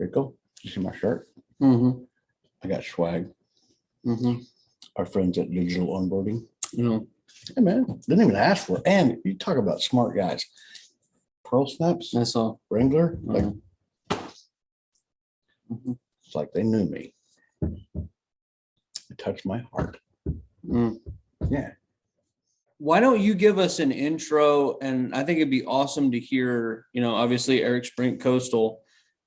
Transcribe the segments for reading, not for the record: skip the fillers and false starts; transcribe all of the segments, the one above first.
Rico, you see my shirt? Mm-hmm. I got swag. Mm-hmm. Our friends at Digital Onboarding. You Hey man, didn't even ask for it. And you talk about smart guys. Pearl Snaps, I saw. Wrangler, like Mm-hmm. it's like they knew me. It touched my heart. Mm. Yeah. Why don't you give us an intro? And I think it'd be awesome to hear, obviously Eric Sprink, Coastal.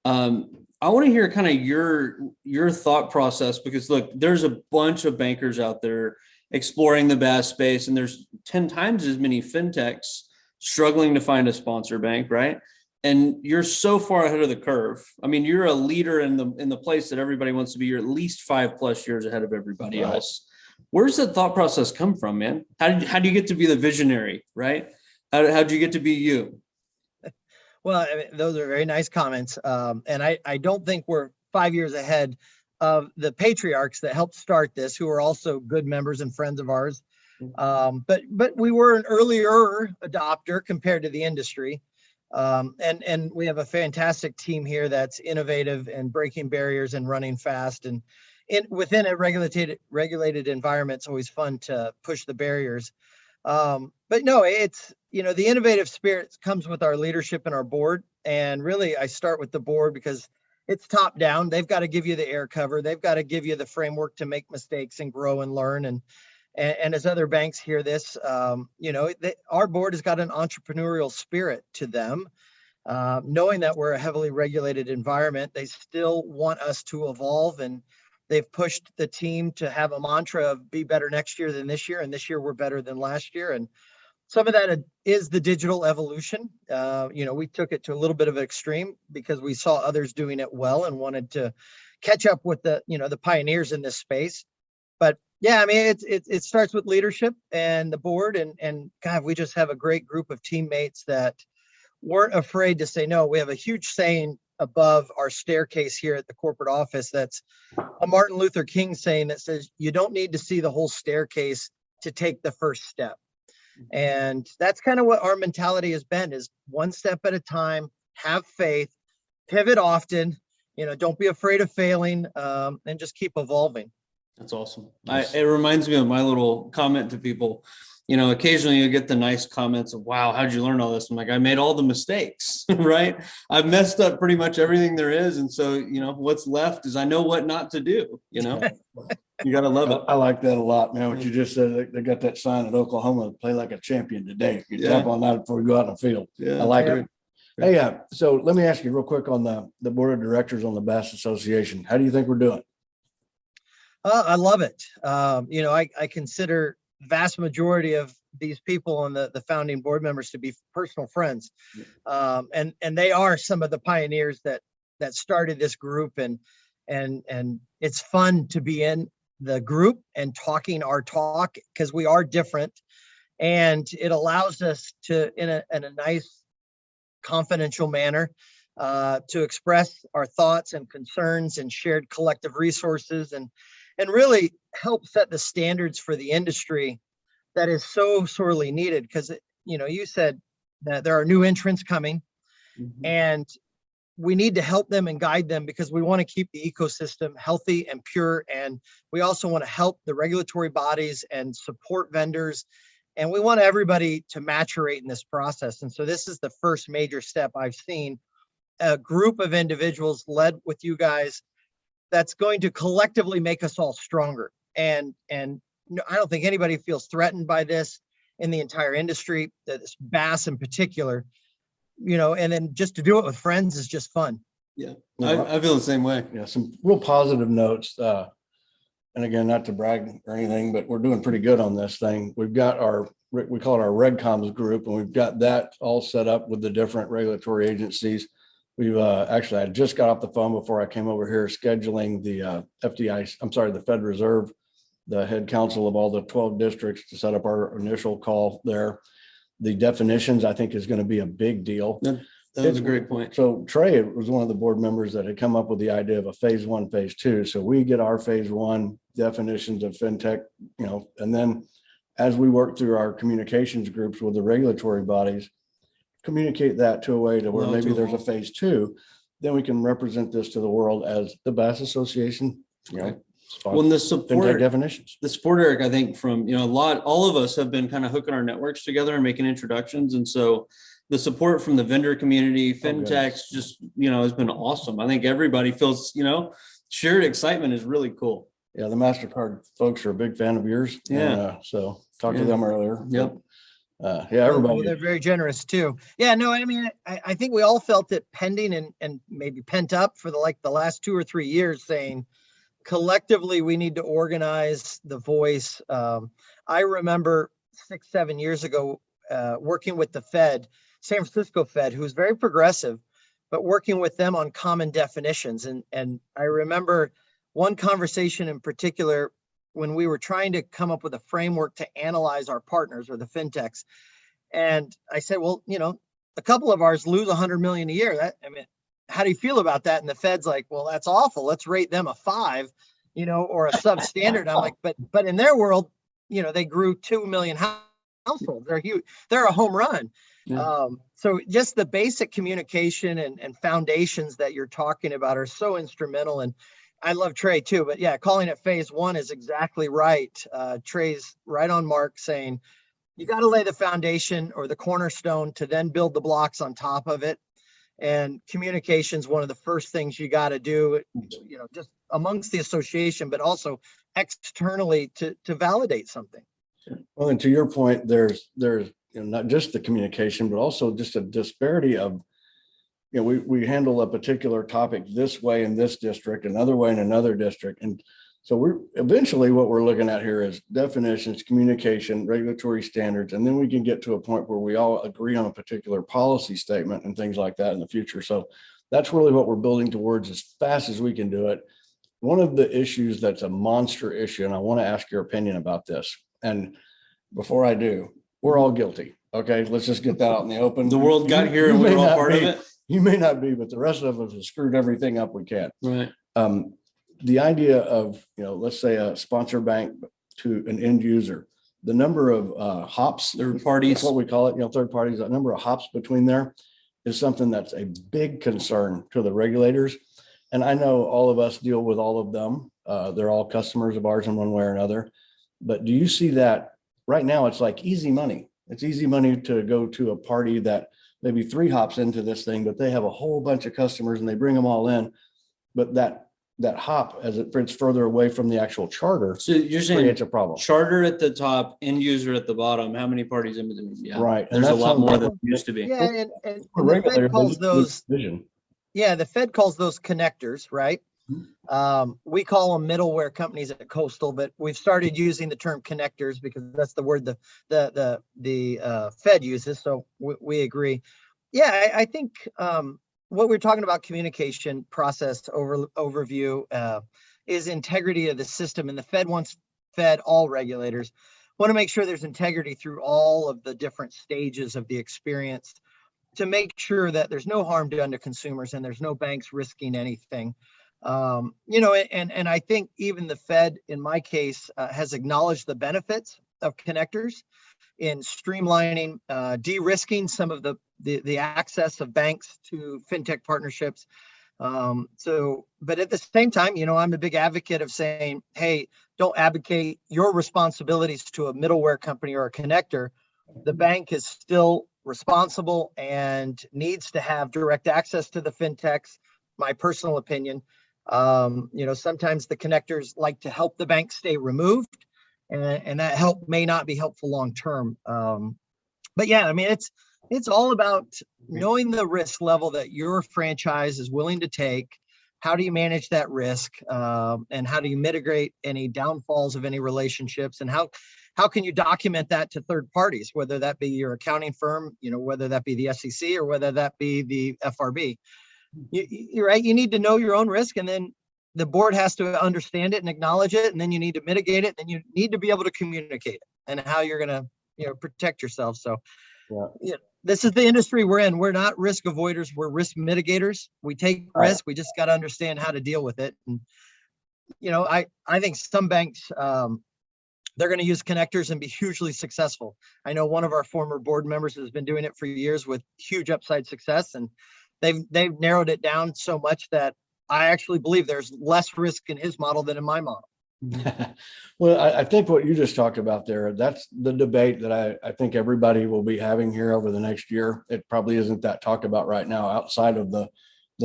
I want to hear kind of your thought process, because look, there's a bunch of bankers out there exploring the BaaS space, and there's 10 times as many fintechs struggling to find a sponsor bank, right? And you're so far ahead of the curve. I mean, you're a leader in the place that everybody wants to be. You're at least 5+ years ahead of everybody else. Where's the thought process come from, man? How do you get to be the visionary, right? How'd you get to be you? Well, I mean, those are very nice comments. And I don't think we're 5 years ahead of the patriarchs that helped start this, who are also good members and friends of ours. But we were an earlier adopter compared to the industry. And we have a fantastic team here that's innovative and breaking barriers and running fast. And within a regulated environment, it's always fun to push the barriers. But no, it's, the innovative spirit comes with our leadership and our board. And really, I start with the board because it's top down. They've got to give you the air cover. They've got to give you the framework to make mistakes and grow and learn. And as other banks hear this, our board has got an entrepreneurial spirit to them. Knowing that we're a heavily regulated environment, they still want us to evolve, and they've pushed the team to have a mantra of be better next year than this year, and this year we're better than last year. And some of that is the digital evolution. We took it to a little bit of an extreme because we saw others doing it well and wanted to catch up with the pioneers in this space. But yeah, I mean, it starts with leadership and the board, and God, we just have a great group of teammates that weren't afraid to say no. We have a huge saying above our staircase here at the corporate office that's a Martin Luther King saying that says, you don't need to see the whole staircase to take the first step. And that's kind of what our mentality has been, is one step at a time, have faith, pivot often, don't be afraid of failing, and just keep evolving. That's awesome. It reminds me of my little comment to people. Occasionally you get the nice comments of, wow, how'd you learn all this? I'm like, I made all the mistakes, right? I've messed up pretty much everything there is. And so, what's left is I know what not to do, You got to love it. I like that a lot, man. What you just said, they got that sign at Oklahoma, play like a champion today. You tap on that before we go out in the field. Yeah, I like it. Hey, so let me ask you real quick on the board of directors on the BaaS Association. How do you think we're doing? I love it. I consider vast majority of these people and the founding board members to be personal friends. And they are some of the pioneers that started this group, and it's fun to be in the group and talking our talk because we are different, and it allows us to, in a nice confidential manner, to express our thoughts and concerns and shared collective resources, and really help set the standards for the industry that is so sorely needed. Because, you said that there are new entrants coming, and we need to help them and guide them because we want to keep the ecosystem healthy and pure. And we also want to help the regulatory bodies and support vendors. And we want everybody to maturate in this process. And so this is the first major step I've seen, a group of individuals led with you guys that's going to collectively make us all stronger. And I don't think anybody feels threatened by this in the entire industry, this BaaS in particular, and then just to do it with friends is just fun. Yeah, I feel the same way. Yeah, some real positive notes. And again, not to brag or anything, but we're doing pretty good on this thing. We've got we call it our RegComs group, and we've got that all set up with the different regulatory agencies. We've actually, I just got off the phone before I came over here scheduling the the Fed Reserve, the head counsel of all the 12 districts, to set up our initial call there. The definitions, I think, is going to be a big deal. That was a great point. So Trey was one of the board members that had come up with the idea of a phase 1, phase 2. So we get our phase 1 definitions of fintech, and then as we work through our communications groups with the regulatory bodies, communicate that to a way to where maybe there's a phase 2 then we can represent this to the world as the Bass Association, you know, When the fintech support, definitions. the support, Eric, I think from, all of us have been kind of hooking our networks together and making introductions. And so the support from the vendor community, fintechs, just, has been awesome. I think everybody feels, shared excitement is really cool. Yeah, the MasterCard folks are a big fan of yours. Yeah. And, so talked to Yeah. them earlier. Yep. But, yeah, everybody. Well, they're very generous too. Yeah, no, I mean, I think we all felt it pending and maybe pent up for the last 2 or 3 years, saying collectively we need to organize the voice. I remember 6, 7 years ago working with the Fed, San Francisco Fed, who's very progressive, but working with them on common definitions. And I remember one conversation in particular when we were trying to come up with a framework to analyze our partners or the fintechs. And I said, well, a couple of ours lose 100 million a year. How do you feel about that? And the Fed's like, well, that's awful. Let's rate them a 5, or a substandard. I'm like, but in their world, they grew 2 million households. They're huge. They're a home run. Yeah. So just the basic communication and foundations that you're talking about are so instrumental. And I love Trey too, but yeah, calling it phase 1 is exactly right. Trey's right on mark, saying you got to lay the foundation or the cornerstone to then build the blocks on top of it. And communication is one of the first things you got to do, just amongst the association, but also externally to validate something. Well, and to your point, there's not just the communication, but also just a disparity of, we handle a particular topic this way in this district, another way in another district. And so what we're looking at here is definitions, communication, regulatory standards, and then we can get to a point where we all agree on a particular policy statement and things like that in the future. So that's really what we're building towards as fast as we can do it. One of the issues that's a monster issue, and I want to ask your opinion about this. And before I do, we're all guilty. Okay, let's just get that out in the open. The world got here and we're all part of it. You may not be, but the rest of us have screwed everything up we can. Right. The idea of, let's say a sponsor bank to an end user, the number of hops, Third parties. that's what we call it, third parties, the number of hops between there is something that's a big concern to the regulators. And I know all of us deal with all of them. They're all customers of ours in one way or another. But do you see that right now? It's like easy money. It's easy money to go to a party that maybe 3 hops into this thing, but they have a whole bunch of customers and they bring them all in. But that hop, as it gets further away from the actual charter, So you're saying creates a problem. charter at the top, end user at the bottom. How many parties in between? Yeah. Right. And There's a that's lot more something than there used to be. Yeah, and for the regulators, Fed calls those, vision. the Fed calls those connectors, right? We call them middleware companies at Coastal, but we've started using the term connectors because that's the word the Fed uses. So we agree. Yeah, I think what we're talking about, communication process overview, is integrity of the system, and the Fed wants all regulators want to make sure there's integrity through all of the different stages of the experience to make sure that there's no harm done to consumers and there's no banks risking anything. And I think even the Fed, in my case, has acknowledged the benefits of connectors in streamlining, de-risking some of the access of banks to fintech partnerships. But at the same time, I'm a big advocate of saying, hey, don't abdicate your responsibilities to a middleware company or a connector. The bank is still responsible and needs to have direct access to the fintechs. My personal opinion. Sometimes the connectors like to help the bank stay removed, and that help may not be helpful long term. But yeah, it's all about knowing the risk level that your franchise is willing to take. How do you manage that risk, and how do you mitigate any downfalls of any relationships, and how can you document that to third parties, whether that be your accounting firm, whether that be the SEC or whether that be the FRB. You're right. You need to know your own risk, and then the board has to understand it and acknowledge it, and then you need to mitigate it, and you need to be able to communicate it and how you're going to, protect yourself. So, this is the industry we're in. We're not risk avoiders. We're risk mitigators. We take risk. We just got to understand how to deal with it. And, I think some banks, they're going to use connectors and be hugely successful. I know one of our former board members has been doing it for years with huge upside success, and they've narrowed it down so much that I actually believe there's less risk in his model than in my model. Well, I think what you just talked about there, that's the debate that I think everybody will be having here over the next year. It probably isn't that talked about right now outside of the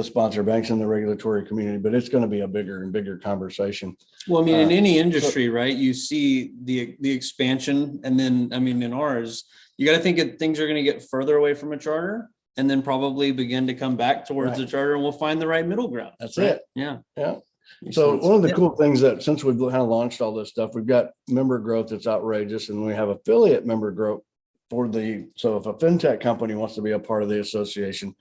sponsor banks and the regulatory community, but it's going to be a bigger and bigger conversation. Well, I mean, in any industry, right, you see the expansion. And then, I mean, in ours, you got to think that things are going to get further away from a charter and then probably begin to come back towards the charter, and we'll find the right middle ground. That's right? it. Yeah. Yeah. Makes So sense. one of the cool things that since we've kind of launched all this stuff, we've got member growth that's outrageous, and we have affiliate member growth so if a FinTech company wants to be a part of the association,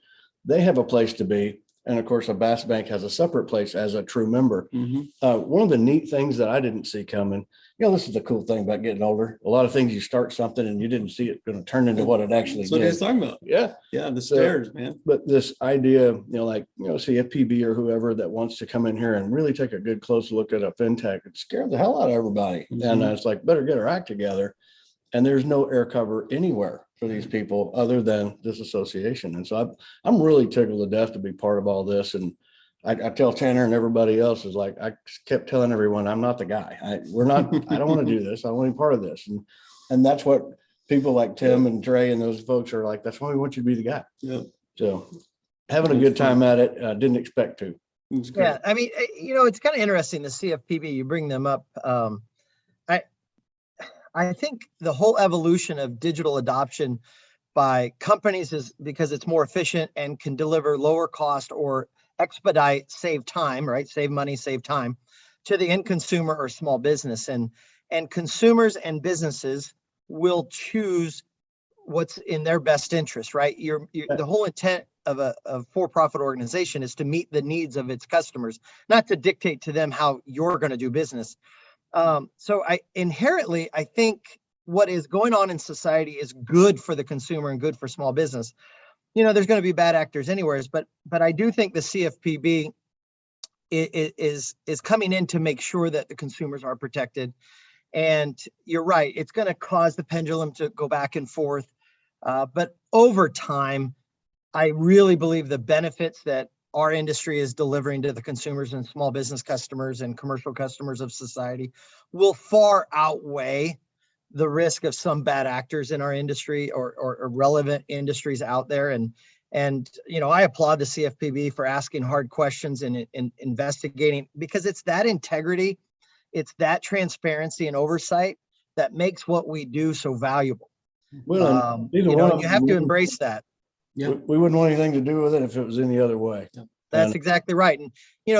they have a place to be. And of course, a Bass Bank has a separate place as a true member. One of the neat things that I didn't see coming, this is the cool thing about getting older. A lot of things you start something and you didn't see it going to turn into what it actually That's what did. he's talking about. Yeah. Yeah. The stairs, man. But this idea, CFPB or whoever that wants to come in here and really take a good close look at a FinTech, it scared the hell out of everybody. And it's like, better get our act together. And there's no air cover anywhere for these people other than this association. And so I'm really tickled to death to be part of all this. And I tell Tanner and everybody else is like, I kept telling everyone, I'm not the guy. I don't want to do this. I don't want to be part of this. And that's what people like Tim and Trey and those folks are like, that's why we want you to be the guy. Yeah. So having a good time at it. Didn't expect to. Yeah. I mean, it's kind of interesting, the CFPB, you bring them up. I think the whole evolution of digital adoption by companies is because it's more efficient and can deliver lower cost or expedite, save time, right? Save money, save time to the end consumer or small business. And consumers and businesses will choose what's in their best interest, right? The whole intent of a for-profit organization is to meet the needs of its customers, not to dictate to them how you're going to do business. So I think what is going on in society is good for the consumer and good for small business. There's going to be bad actors anywhere, but I do think the CFPB is coming in to make sure that the consumers are protected. And you're right, it's going to cause the pendulum to go back and forth. But over time, I really believe the benefits that our industry is delivering to the consumers and small business customers and commercial customers of society will far outweigh the risk of some bad actors in our industry or relevant industries out there. And I applaud the CFPB for asking hard questions and investigating, because it's that integrity, it's that transparency and oversight that makes what we do so valuable. Well, you have to embrace that. Yeah. We wouldn't want anything to do with it if it was any other way. That's exactly right. And,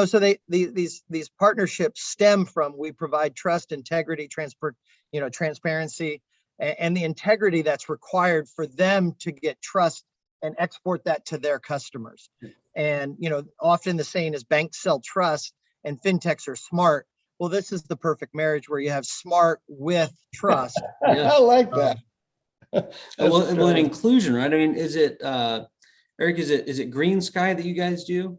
so these partnerships stem from, we provide trust, integrity, transparency, and the integrity that's required for them to get trust and export that to their customers. And, often the saying is banks sell trust and fintechs are smart. Well, this is the perfect marriage where you have smart with trust. I like that. Well, an inclusion, right? I mean, is it, Eric, is it Green Sky that you guys do?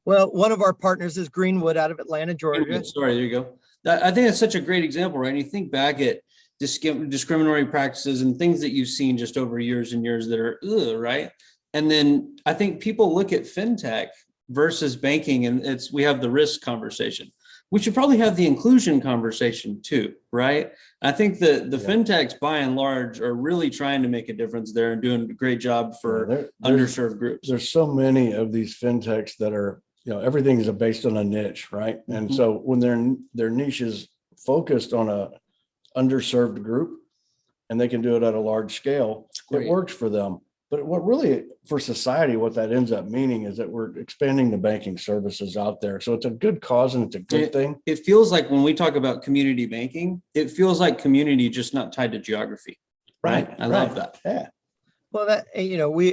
Well, one of our partners is Greenwood out of Atlanta, Georgia. Sorry, there you go. I think that's such a great example, right? And you think back at discriminatory practices and things that you've seen just over years and years that are, right? And then I think people look at FinTech versus banking, and we have the risk conversation. We should probably have the inclusion conversation too, right? I think the FinTechs by and large are really trying to make a difference there and doing a great job for underserved groups. There's so many of these FinTechs that are, everything is based on a niche, right? And so when their niche is focused on a underserved group and they can do it at a large scale, it works for them. But what really for society, what that ends up meaning is that we're expanding the banking services out there. So it's a good cause and it's a good thing. It feels like when we talk about community banking, it feels like community just not tied to geography. Right. I love that. Yeah. Well,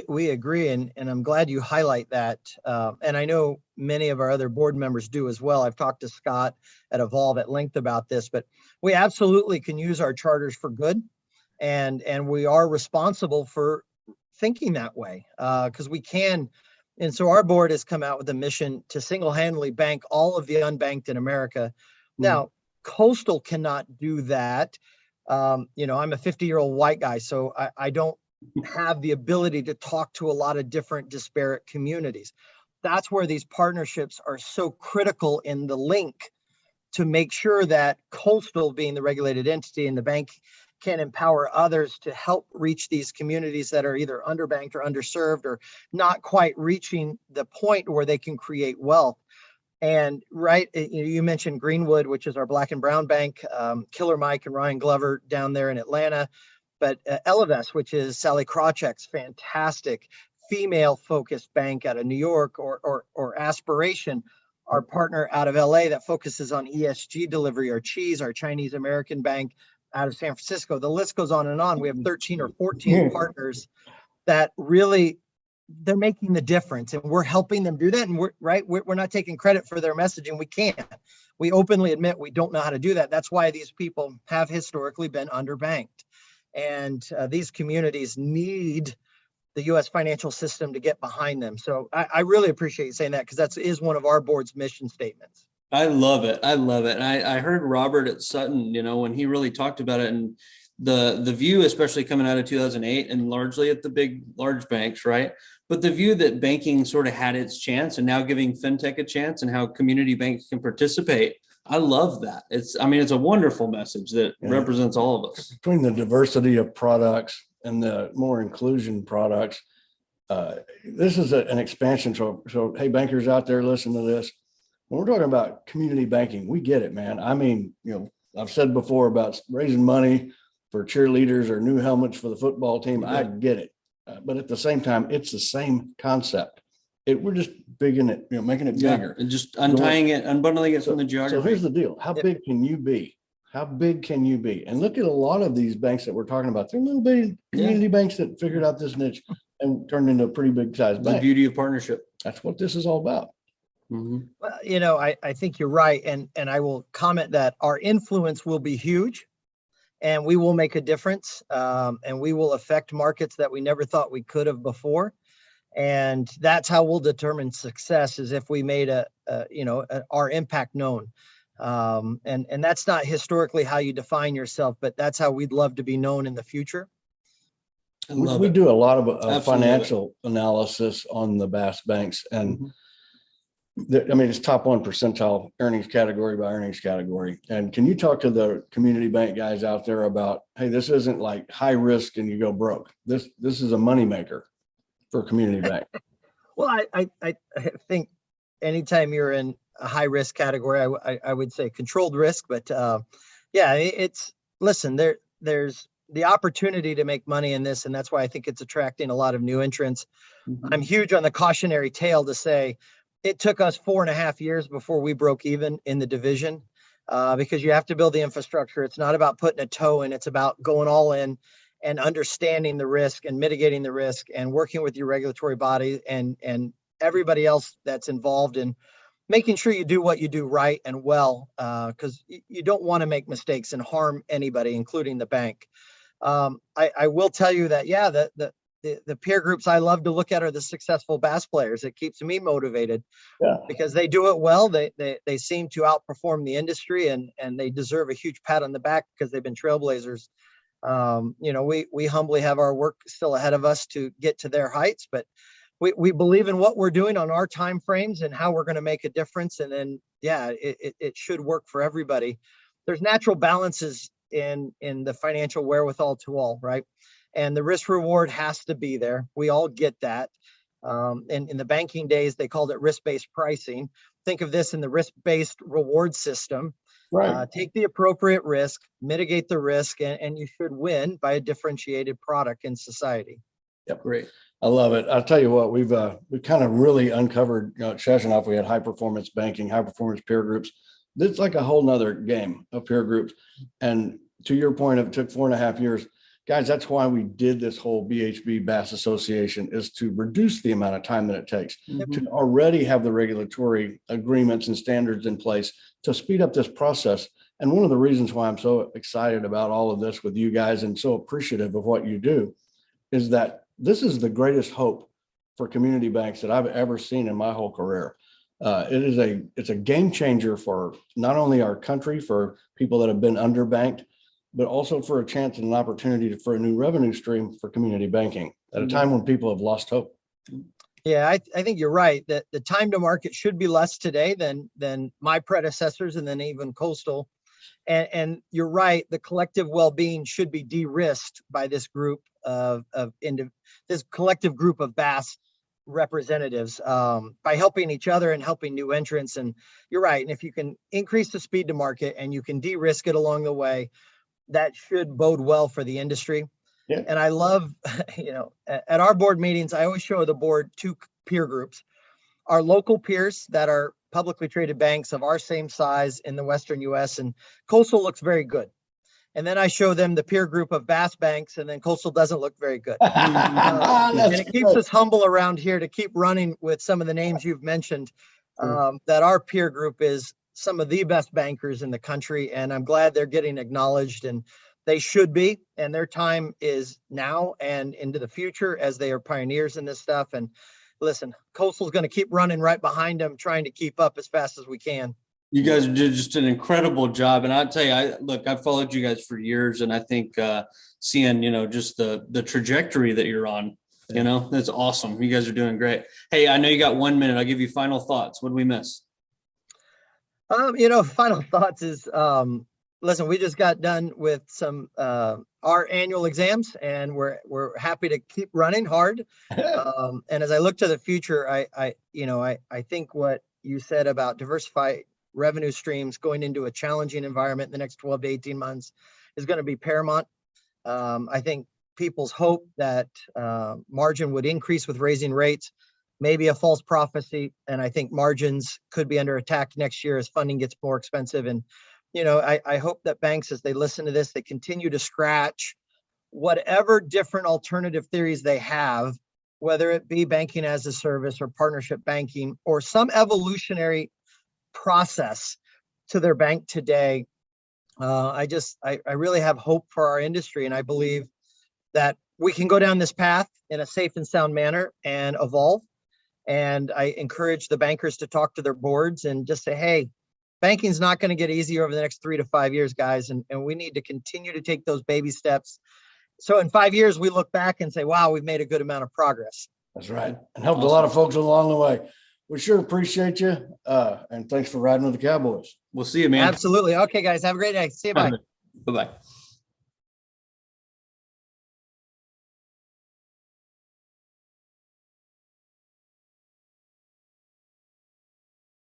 we agree. And I'm glad you highlight that. And I know many of our other board members do as well. I've talked to Scott at Evolve at length about this, but we absolutely can use our charters for good. And we are responsible for thinking that way because we can. And so our board has come out with a mission to single-handedly bank all of the unbanked in America. Now, Coastal cannot do that. I'm a 50-year-old white guy, so I don't have the ability to talk to a lot of different disparate communities. That's where these partnerships are so critical in the link to make sure that Coastal, being the regulated entity, and the bank can empower others to help reach these communities that are either underbanked or underserved or not quite reaching the point where they can create wealth. And you mentioned Greenwood, which is our Black and Brown bank, Killer Mike and Ryan Glover down there in Atlanta, but Elevest, which is Sally Krawcheck's fantastic female-focused bank out of New York, or Aspiration, our partner out of LA that focuses on ESG delivery, or Cheese, our Chinese American bank out of San Francisco. The list goes on and on. We have 13 or 14 partners that really, they're making the difference, and we're helping them do that. And we're not taking credit for their messaging. We can't. We openly admit we don't know how to do that. That's why these people have historically been underbanked. And these communities need the U.S. financial system to get behind them. So I really appreciate you saying that, because that is one of our board's mission statements. I love it. I love it. And I heard Robert at Sutton, when he really talked about it, and the view, especially coming out of 2008 and largely at the large banks, right? But the view that banking sort of had its chance, and now giving FinTech a chance, and how community banks can participate. I love that. It's a wonderful message that represents all of us. Between the diversity of products and the more inclusion products, this is an expansion. So, hey, bankers out there, listen to this. When we're talking about community banking, we get it, man. I mean, I've said before about raising money for cheerleaders or new helmets for the football team. I get it. But at the same time, it's the same concept. We're just making it bigger. And just unbundling it from the geography. So here's the deal. How big can you be? How big can you be? And look at a lot of these banks that we're talking about. They're little bitty community banks that figured out this niche and turned into a pretty big size bank. The beauty of partnership. That's what this is all about. Mm-hmm. Well, I think you're right. And I will comment that our influence will be huge, and we will make a difference, and we will affect markets that we never thought we could have before. And that's how we'll determine success, is if we made our impact known. And that's not historically how you define yourself, but that's how we'd love to be known in the future. We do a lot of financial analysis on the BAS banks, and it's top 1 percentile earnings category by earnings category. And can you talk to the community bank guys out there about, hey, this isn't like high risk and you go broke. This is a moneymaker for a community bank. Well, I think anytime you're in a high risk category, I would say controlled risk, but there's the opportunity to make money in this, and that's why I think it's attracting a lot of new entrants. I'm huge on the cautionary tale to say it took us 4.5 years before we broke even in the division, because you have to build the infrastructure. It's not about putting a toe in, it's about going all in and understanding the risk and mitigating the risk and working with your regulatory body and everybody else that's involved in making sure you do what you do right and well, because you don't want to make mistakes and harm anybody, including the bank. I will tell you that, the peer groups I love to look at are the successful BAS players. It keeps me motivated because they do it well. They seem to outperform the industry, and they deserve a huge pat on the back because they've been trailblazers. We humbly have our work still ahead of us to get to their heights, but we believe in what we're doing on our time frames and how we're going to make a difference. And then, it should work for everybody. There's natural balances in the financial wherewithal to all, right? And the risk reward has to be there. We all get that. In the banking days, they called it risk-based pricing. Think of this in the risk-based reward system. Right. Take the appropriate risk, mitigate the risk, and you should win by a differentiated product in society. Yep. Great. I love it. I'll tell you what, we've kind of really uncovered, at Shashinoff, we had high performance banking, high performance peer groups. It's like a whole nother game of peer groups. And to your point, it took 4.5 years. Guys, that's why we did this whole BHB BAS Association, is to reduce the amount of time that it takes to already have the regulatory agreements and standards in place to speed up this process. And one of the reasons why I'm so excited about all of this with you guys and so appreciative of what you do is that this is the greatest hope for community banks that I've ever seen in my whole career. It's a game changer for not only our country, for people that have been underbanked, but also for a chance and an opportunity for a new revenue stream for community banking at a time when people have lost hope. Yeah, I think you're right that the time to market should be less today than my predecessors and then even Coastal. And you're right, the collective well-being should be de-risked by this group this collective group of BAS representatives by helping each other and helping new entrants. And you're right. And if you can increase the speed to market and you can de-risk it along the way, that should bode well for the industry. Yeah. And I love, at our board meetings, I always show the board two peer groups. Our local peers that are publicly traded banks of our same size in the Western US, and Coastal looks very good. And then I show them the peer group of BAS banks, and then Coastal doesn't look very good. And it keeps us humble around here to keep running with some of the names you've mentioned, that our peer group is some of the best bankers in the country. And I'm glad they're getting acknowledged, and they should be. And their time is now and into the future as they are pioneers in this stuff. And listen, Coastal's going to keep running right behind them, trying to keep up as fast as we can. You guys did just an incredible job. And I'll tell you, I've followed you guys for years, and I think seeing, just the trajectory that you're on, that's awesome. You guys are doing great. Hey, I know you got 1 minute. I'll give you final thoughts. What did we miss? Final thoughts is, listen, we just got done with some our annual exams, and we're happy to keep running hard. And as I look to the future, I think what you said about diversify revenue streams going into a challenging environment in the next 12 to 18 months is going to be paramount. I think people's hope that margin would increase with raising rates may be a false prophecy, and I think margins could be under attack next year as funding gets more expensive. And I hope that banks, as they listen to this, they continue to scratch whatever different alternative theories they have, whether it be banking as a service or partnership banking or some evolutionary process to their bank today. I really have hope for our industry, and I believe that we can go down this path in a safe and sound manner and evolve. And I encourage the bankers to talk to their boards and just say, hey, banking's not going to get easier over the next 3 to 5 years, guys. And we need to continue to take those baby steps. So in 5 years, we look back and say, wow, we've made a good amount of progress. That's right. And helped a lot of folks along the way. We sure appreciate you. And thanks for riding with the Cowboys. We'll see you, man. Absolutely. Okay, guys. Have a great day. See you. Bye. Bye-bye.